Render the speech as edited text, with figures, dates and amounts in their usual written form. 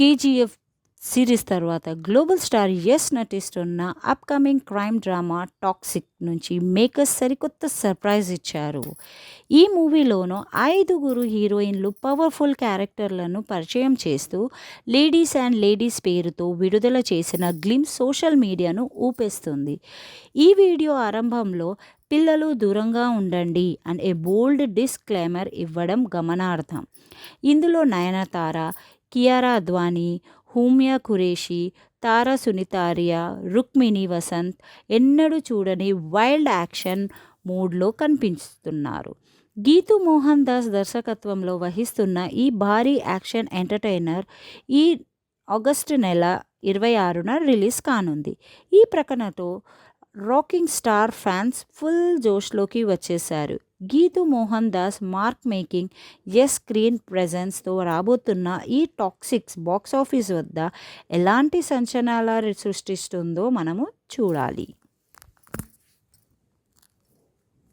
KGF series తర్వాత global star Yash నటిస్తున్న upcoming crime drama toxic నుంచి మేకర్స్ సరికొత్త సర్ప్రైజ్ ఇచ్చారు. ఈ మూవీలోనూ 5గురు హీరోయిన్లు పవర్ఫుల్ క్యారెక్టర్లను పరిచయం చేస్తూ లేడీస్ అండ్ లేడీస్ పేరుతో విడుదల చేసిన గ్లిమ్స్ సోషల్ మీడియాను ఊపేస్తుంది. ఈ వీడియో ఆరంభంలో పిల్లలు దూరంగా ఉండండి అని ఏ బోల్డ్ డిస్క్లైమర్ ఇవ్వడం గమనార్హం. ఇందులో నయనతార, కియారా అద్వానీ, హూమ్యా ఖురేషి, తారా సునీతారియా, రుక్మిణి వసంత్ ఎన్నడూ చూడని వైల్డ్ యాక్షన్ మూడ్లో కనిపిస్తున్నారు. గీతూ మోహన్ దాస్ దర్శకత్వంలో వహిస్తున్న ఈ భారీ యాక్షన్ ఎంటర్టైనర్ ఈ ఆగస్టు నెల 26న రిలీజ్ కానుంది. ఈ ప్రకటనతో రాకింగ్ స్టార్ ఫ్యాన్స్ ఫుల్ జోష్లోకి వచ్చేశారు. గీతూ మోహన్ దాస్ మార్క్ మేకింగ్ యస్ స్క్రీన్ ప్రెజెన్స్తో రాబోతున్న ఈ టాక్సిక్స్ బాక్సాఫీస్ వద్ద ఎలాంటి సంచలనాలు సృష్టిస్తుందో మనము చూడాలి.